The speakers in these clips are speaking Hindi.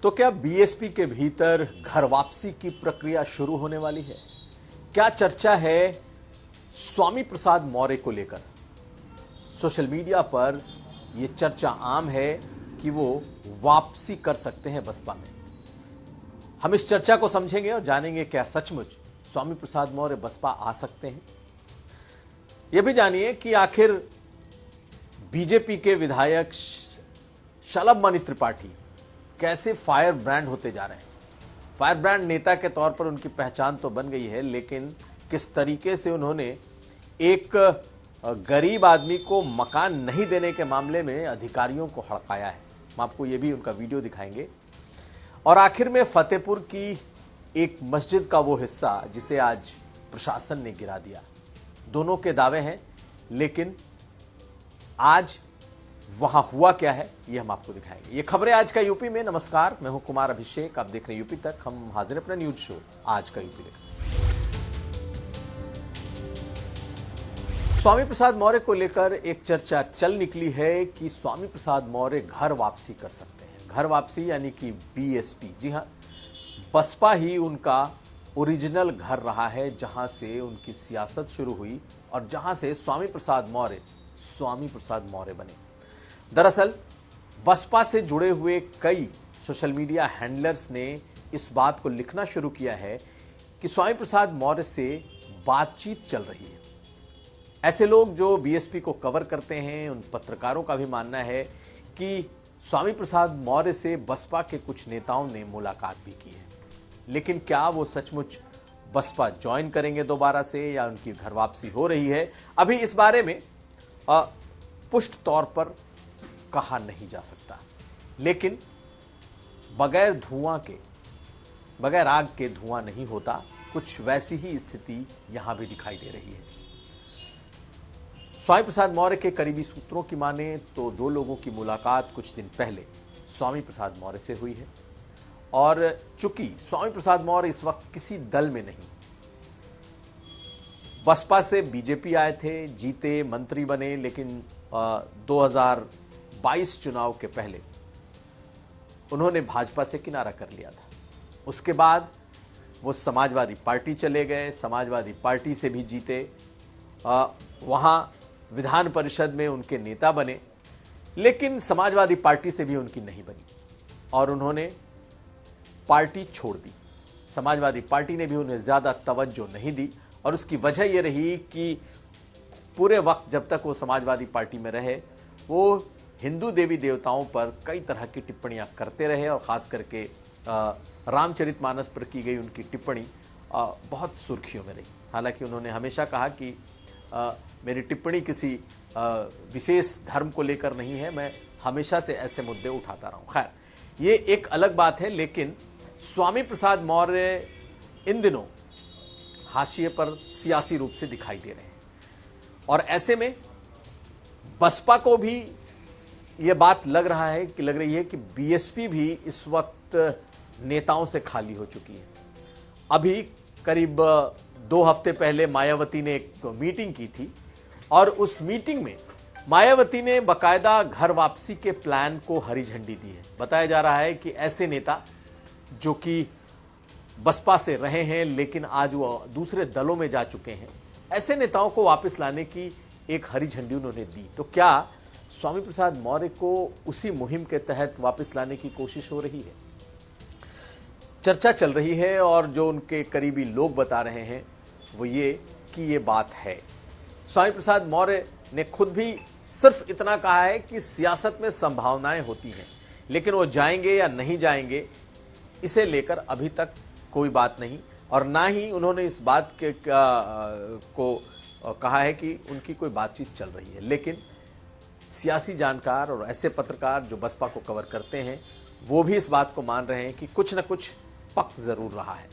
तो क्या बीएसपी के भीतर घर वापसी की प्रक्रिया शुरू होने वाली है? क्या चर्चा है स्वामी प्रसाद मौर्य को लेकर? सोशल मीडिया पर यह चर्चा आम है कि वो वापसी कर सकते हैं बसपा में। हम इस चर्चा को समझेंगे और जानेंगे क्या सचमुच स्वामी प्रसाद मौर्य बसपा आ सकते हैं। यह भी जानिए कि आखिर बीजेपी के विधायक शलभ मणि त्रिपाठी कैसे फायर ब्रांड होते जा रहे हैं। फायर ब्रांड नेता के तौर पर उनकी पहचान तो बन गई है, लेकिन किस तरीके से उन्होंने एक गरीब आदमी को मकान नहीं देने के मामले में अधिकारियों को हड़काया है। हम आपको ये भी उनका वीडियो दिखाएंगे। और आखिर में फतेहपुर की एक मस्जिद का वो हिस्सा जिसे आज प्रशासन ने गिरा दिया। दोनों के दावे हैं, लेकिन आज वहां हुआ क्या है ये हम आपको दिखाएंगे। ये खबरें आज का यूपी में। नमस्कार, मैं हूं कुमार अभिषेक, आप देख रहे हैं यूपी तक। हम हाजिर अपना न्यूज शो आज का यूपी लेकर। स्वामी प्रसाद मौर्य को लेकर एक चर्चा चल निकली है कि स्वामी प्रसाद मौर्य घर वापसी कर सकते हैं। घर वापसी यानी कि बीएसपी। जी हां, बसपा ही उनका ओरिजिनल घर रहा है, जहां से उनकी सियासत शुरू हुई और जहां से स्वामी प्रसाद मौर्य बने। दरअसल बसपा से जुड़े हुए कई सोशल मीडिया हैंडलर्स ने इस बात को लिखना शुरू किया है कि स्वामी प्रसाद मौर्य से बातचीत चल रही है। ऐसे लोग जो बीएसपी को कवर करते हैं, उन पत्रकारों का भी मानना है कि स्वामी प्रसाद मौर्य से बसपा के कुछ नेताओं ने मुलाकात भी की है। लेकिन क्या वो सचमुच बसपा ज्वाइन करेंगे दोबारा से या उनकी घर वापसी हो रही है, अभी इस बारे में पुष्ट तौर पर कहा नहीं जा सकता। लेकिन बगैर आग के धुआं नहीं होता, कुछ वैसी ही स्थिति यहां भी दिखाई दे रही है। स्वामी प्रसाद मौर्य के करीबी सूत्रों की माने तो दो लोगों की मुलाकात कुछ दिन पहले स्वामी प्रसाद मौर्य से हुई है। और चूंकि स्वामी प्रसाद मौर्य इस वक्त किसी दल में नहीं, बसपा से बीजेपी आए थे, जीते, मंत्री बने, लेकिन 2022 चुनाव के पहले उन्होंने भाजपा से किनारा कर लिया था। उसके बाद वो समाजवादी पार्टी चले गए, समाजवादी पार्टी से भी जीते, वहां विधान परिषद में उनके नेता बने, लेकिन समाजवादी पार्टी से भी उनकी नहीं बनी और उन्होंने पार्टी छोड़ दी। समाजवादी पार्टी ने भी उन्हें ज्यादा तवज्जो नहीं दी और उसकी वजह यह रही कि पूरे वक्त जब तक वो समाजवादी पार्टी में रहे, वो हिंदू देवी देवताओं पर कई तरह की टिप्पणियां करते रहे और खास करके रामचरितमानस पर की गई उनकी टिप्पणी बहुत सुर्खियों में रही। हालांकि उन्होंने हमेशा कहा कि मेरी टिप्पणी किसी विशेष धर्म को लेकर नहीं है, मैं हमेशा से ऐसे मुद्दे उठाता रहा हूं। खैर, ये एक अलग बात है, लेकिन स्वामी प्रसाद मौर्य इन दिनों हाशिए पर सियासी रूप से दिखाई दे रहे हैं और ऐसे में बसपा को भी यह बात लग रही है कि बीएसपी भी इस वक्त नेताओं से खाली हो चुकी है। अभी करीब 2 हफ्ते पहले मायावती ने एक मीटिंग की थी और उस मीटिंग में मायावती ने बकायदा घर वापसी के प्लान को हरी झंडी दी है। बताया जा रहा है कि ऐसे नेता जो कि बसपा से रहे हैं लेकिन आज वो दूसरे दलों में जा चुके हैं, ऐसे नेताओं को वापस लाने की एक हरी झंडी उन्होंने दी। तो क्या स्वामी प्रसाद मौर्य को उसी मुहिम के तहत वापस लाने की कोशिश हो रही है? चर्चा चल रही है और जो उनके करीबी लोग बता रहे हैं वो ये कि ये बात है। स्वामी प्रसाद मौर्य ने खुद भी सिर्फ इतना कहा है कि सियासत में संभावनाएं होती हैं, लेकिन वो जाएंगे या नहीं जाएंगे इसे लेकर अभी तक कोई बात नहीं, और ना ही उन्होंने इस बात को कहा है कि उनकी कोई बातचीत चल रही है। लेकिन सियासी जानकार और ऐसे पत्रकार जो बसपा को कवर करते हैं वो भी इस बात को मान रहे हैं कि कुछ न कुछ पक जरूर रहा है।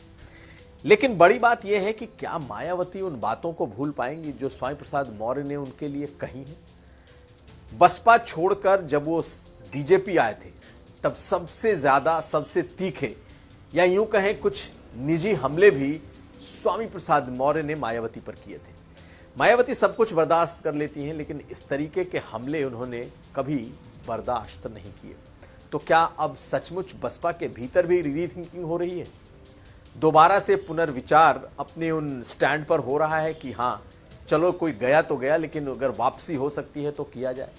लेकिन बड़ी बात यह है कि क्या मायावती उन बातों को भूल पाएंगी जो स्वामी प्रसाद मौर्य ने उनके लिए कही है? बसपा छोड़कर जब वो बीजेपी आए थे तब सबसे ज्यादा, सबसे तीखे या यूं कहें कुछ निजी हमले भी स्वामी प्रसाद मौर्य ने मायावती पर किए थे। मायावती सब कुछ बर्दाश्त कर लेती हैं, लेकिन इस तरीके के हमले उन्होंने कभी बर्दाश्त नहीं किए। तो क्या अब सचमुच बसपा के भीतर भी रीथिंकिंग हो रही है? दोबारा से पुनर्विचार अपने उन स्टैंड पर हो रहा है कि हाँ चलो कोई गया तो गया, लेकिन अगर वापसी हो सकती है तो किया जाए।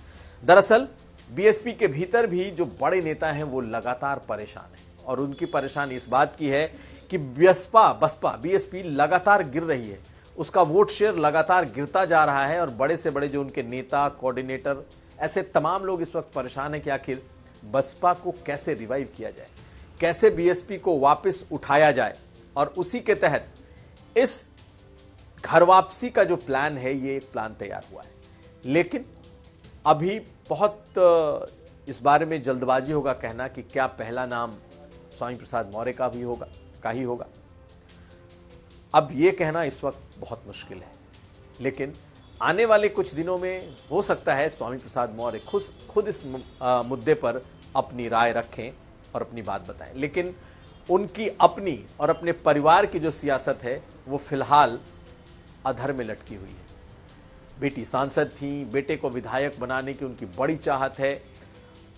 दरअसल बीएसपी के भीतर भी जो बड़े नेता हैं वो लगातार परेशान हैं, और उनकी परेशानी इस बात की है कि बसपा बीएसपी लगातार गिर रही है, उसका वोट शेयर लगातार गिरता जा रहा है, और बड़े से बड़े जो उनके नेता, कोऑर्डिनेटर, ऐसे तमाम लोग इस वक्त परेशान हैं कि आखिर बसपा को कैसे रिवाइव किया जाए, कैसे बीएसपी को वापस उठाया जाए। और उसी के तहत इस घर वापसी का जो प्लान है, ये एक प्लान तैयार हुआ है, लेकिन अभी बहुत इस बारे में जल्दबाजी होगा कहना कि क्या पहला नाम स्वामी प्रसाद मौर्य का ही होगा। अब ये कहना इस वक्त बहुत मुश्किल है, लेकिन आने वाले कुछ दिनों में हो सकता है स्वामी प्रसाद मौर्य खुद इस मुद्दे पर अपनी राय रखें और अपनी बात बताएं। लेकिन उनकी अपनी और अपने परिवार की जो सियासत है वो फिलहाल अधर में लटकी हुई है। बेटी सांसद थी, बेटे को विधायक बनाने की उनकी बड़ी चाहत है।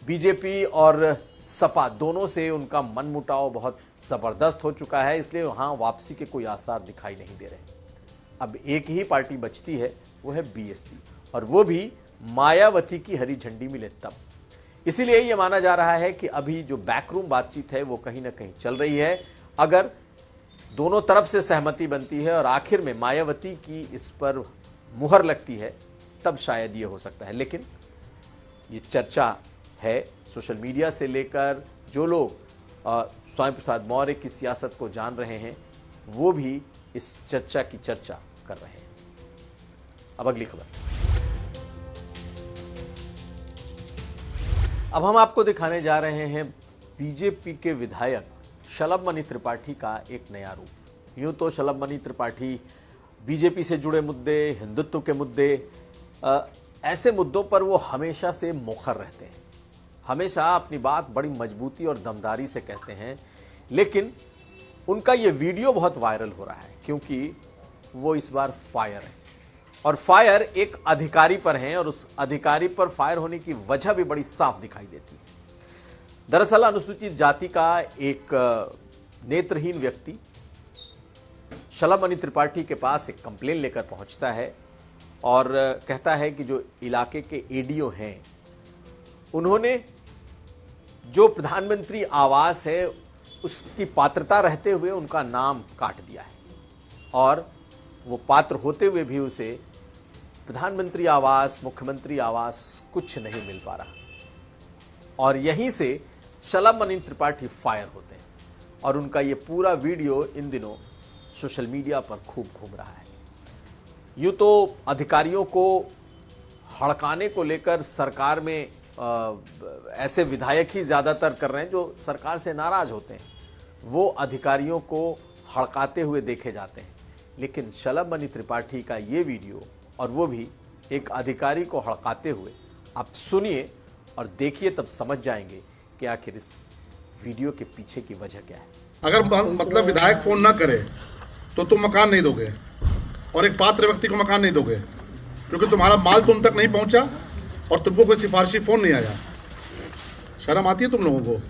बीजेपी और सपा दोनों से उनका मनमुटाव बहुत जबरदस्त हो चुका है, इसलिए वहां वापसी के कोई आसार दिखाई नहीं दे रहे। अब एक ही पार्टी बचती है, वो है बीएसपी, और वो भी मायावती की हरी झंडी मिले तब। इसीलिए यह माना जा रहा है कि अभी जो बैकरूम बातचीत है वो कहीं ना कहीं चल रही है। अगर दोनों तरफ से सहमति बनती है और आखिर में मायावती की इस पर मुहर लगती है, तब शायद ये हो सकता है। लेकिन ये चर्चा है, सोशल मीडिया से लेकर जो लोग स्वामी प्रसाद मौर्य की सियासत को जान रहे हैं वो भी इस चर्चा की चर्चा कर रहे हैं। अब अगली खबर। अब हम आपको दिखाने जा रहे हैं बीजेपी के विधायक शलभ मणि त्रिपाठी का एक नया रूप। यूं तो शलभ मणि त्रिपाठी बीजेपी से जुड़े मुद्दे, हिंदुत्व के मुद्दे, ऐसे मुद्दों पर वो हमेशा से मुखर रहते हैं, हमेशा अपनी बात बड़ी मजबूती और दमदारी से कहते हैं। लेकिन उनका ये वीडियो बहुत वायरल हो रहा है क्योंकि वो इस बार फायर है, और फायर एक अधिकारी पर है, और उस अधिकारी पर फायर होने की वजह भी बड़ी साफ दिखाई देती है। दरअसल अनुसूचित जाति का एक नेत्रहीन व्यक्ति शलभ मणि त्रिपाठी के पास एक कंप्लेन लेकर पहुंचता है और कहता है कि जो इलाके के एडीओ हैं उन्होंने जो प्रधानमंत्री आवास है उसकी पात्रता रहते हुए उनका नाम काट दिया है, और वो पात्र होते हुए भी उसे प्रधानमंत्री आवास, मुख्यमंत्री आवास कुछ नहीं मिल पा रहा। और यहीं से शलभ मणि त्रिपाठी फायर होते हैं, और उनका ये पूरा वीडियो इन दिनों सोशल मीडिया पर खूब घूम रहा है। यूं तो अधिकारियों को हड़काने को लेकर सरकार में ऐसे विधायक ही ज्यादातर कर रहे हैं जो सरकार से नाराज होते हैं, वो अधिकारियों को हड़काते हुए देखे जाते हैं। लेकिन शलभ मणि त्रिपाठी का ये वीडियो, और वो भी एक अधिकारी को हड़काते हुए, आप सुनिए और देखिए, तब समझ जाएंगे कि आखिर इस वीडियो के पीछे की वजह क्या है। अगर मतलब विधायक फोन ना करे तो तुम मकान नहीं दोगे, और एक पात्र व्यक्ति को मकान नहीं दोगे क्योंकि तुम्हारा माल तुम तक नहीं पहुंचा और तुमको कोई सिफारिशी फोन नहीं आया। शर्म आती है तुम लोगों को?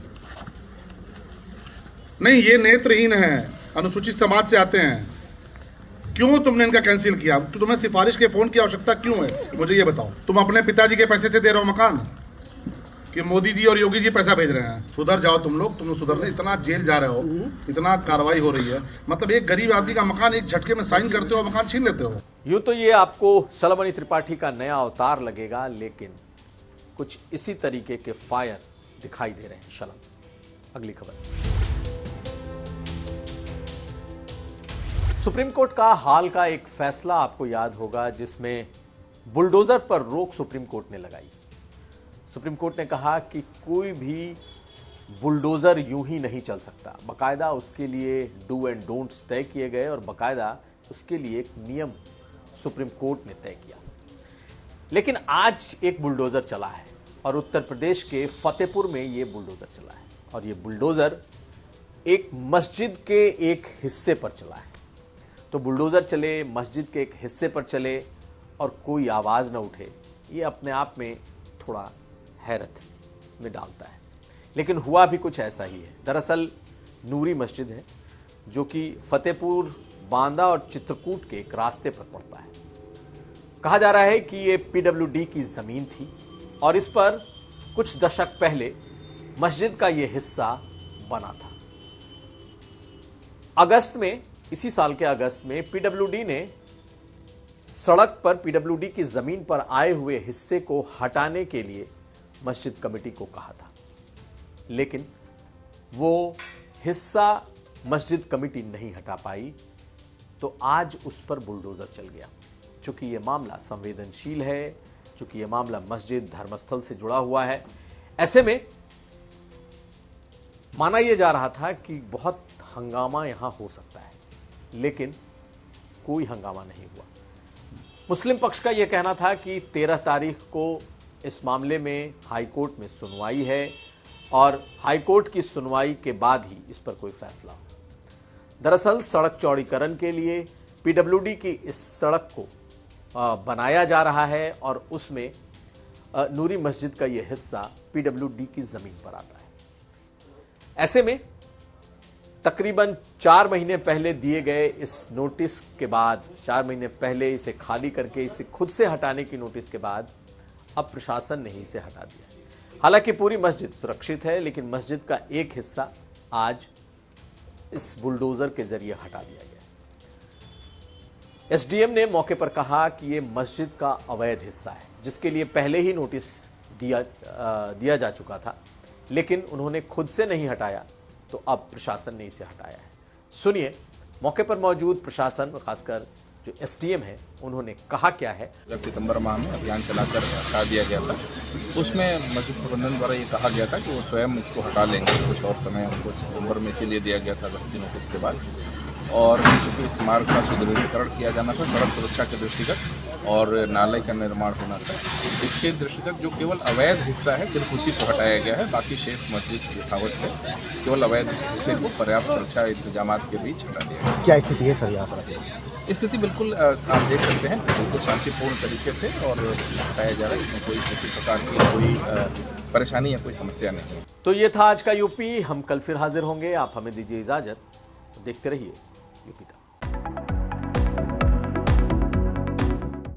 नहीं, ये नेत्रहीन है, अनुसूचित समाज से आते हैं। क्यों तुमने इनका कैंसिल किया? तो तुम्हें सिफारिश के फोन की आवश्यकता क्यों है, मुझे ये बताओ। तुम अपने पिताजी के पैसे से दे रहे हो मकान कि मोदी जी और योगी जी पैसा भेज रहे हैं? सुधर जाओ तुम लोग सुधर नहीं। इतना जेल जा रहे हो, इतना कार्रवाई हो रही है, मतलब एक गरीब आदमी का मकान एक झटके में साइन करते हो, मकान छीन लेते हो। यूं तो ये आपको शलभ मणि त्रिपाठी का नया अवतार लगेगा, लेकिन कुछ इसी तरीके के फायर दिखाई दे रहे हैं शलभ। अगली खबर। सुप्रीम कोर्ट का हाल का एक फैसला आपको याद होगा जिसमें बुलडोजर पर रोक सुप्रीम कोर्ट ने लगाई। सुप्रीम कोर्ट ने कहा कि कोई भी बुलडोजर यूं ही नहीं चल सकता, बाकायदा उसके लिए डू एंड डोंट्स तय किए गए, और बाकायदा उसके लिए एक नियम सुप्रीम कोर्ट ने तय किया। लेकिन आज एक बुलडोजर चला है, और उत्तर प्रदेश के फतेहपुर में ये बुलडोजर चला है, और ये बुलडोजर एक मस्जिद के एक हिस्से पर चला है। तो बुलडोजर चले, मस्जिद के एक हिस्से पर चले और कोई आवाज न उठे, ये अपने आप में थोड़ा हैरत में डालता है। लेकिन हुआ भी कुछ ऐसा ही है। दरअसल नूरी मस्जिद है जो कि फतेहपुर, बांदा और चित्रकूट के एक रास्ते पर पड़ता है। कहा जा रहा है कि ये पीडब्ल्यूडी की जमीन थी और इस पर कुछ दशक पहले मस्जिद का यह हिस्सा बना था। अगस्त में, इसी साल के अगस्त में पीडब्ल्यूडी ने सड़क पर पीडब्ल्यूडी की जमीन पर आए हुए हिस्से को हटाने के लिए मस्जिद कमेटी को कहा था, लेकिन वो हिस्सा मस्जिद कमेटी नहीं हटा पाई, तो आज उस पर बुलडोजर चल गया। चूंकि यह मामला संवेदनशील है, चूंकि यह मामला मस्जिद धर्मस्थल से जुड़ा हुआ है, ऐसे में माना यह जा रहा था कि बहुत हंगामा यहां हो सकता है, लेकिन कोई हंगामा नहीं हुआ। मुस्लिम पक्ष का यह कहना था कि 13 तारीख को इस मामले में हाईकोर्ट में सुनवाई है और हाईकोर्ट की सुनवाई के बाद ही इस पर कोई फैसला हो। दरअसल सड़क चौड़ीकरण के लिए पीडब्ल्यूडी की इस सड़क को बनाया जा रहा है और उसमें नूरी मस्जिद का यह हिस्सा पीडब्ल्यूडी की जमीन पर आता है। ऐसे में तकरीबन 4 महीने पहले दिए गए इस नोटिस के बाद, 4 महीने पहले इसे खाली करके इसे खुद से हटाने की नोटिस के बाद अब प्रशासन ने ही इसे हटा दिया। हालांकि पूरी मस्जिद सुरक्षित है, लेकिन मस्जिद का एक हिस्सा आज इस बुलडोजर के जरिए हटा दिया गया। एसडीएम ने मौके पर कहा कि यह मस्जिद का अवैध हिस्सा है, जिसके लिए पहले ही नोटिस दिया जा चुका था, लेकिन उन्होंने खुद से नहीं हटाया, तो अब प्रशासन ने इसे हटाया है। सुनिए मौके पर मौजूद प्रशासन, खासकर जो एसडीएम है, उन्होंने कहा क्या है। जब सितंबर माह में अभियान चलाकर हटा दिया गया था, उसमें मस्जिद प्रबंधन द्वारा ये कहा गया था कि वो स्वयं इसको हटा लेंगे। कुछ और समय उनको सितंबर में इसीलिए दिया गया था 10 दिनों के बाद। और चूँकि इस मार्ग का सुदृढ़ीकरण किया जाना था सड़क सुरक्षा के दृष्टिगत और नाले का निर्माण होना था, इसके दृष्टिगत जो केवल अवैध हिस्सा है सिर्फ उसी को हटाया गया है। बाकी शेष मस्जिद यथावत है, केवल अवैध हिस्से को पर्याप्त सुरक्षा इंतजाम के बीच हटा दिया गया। क्या स्थिति है सर यहाँ पर? स्थिति बिल्कुल आप देख सकते हैं, बिल्कुल शांतिपूर्ण तरीके से और हटाया जा रहा है। इसमें कोई किसी प्रकार की कोई परेशानी या कोई समस्या नहीं है। तो ये था आज का यूपी। हम कल फिर हाजिर होंगे। आप हमें दीजिए इजाजत, देखते रहिए यूपी तक।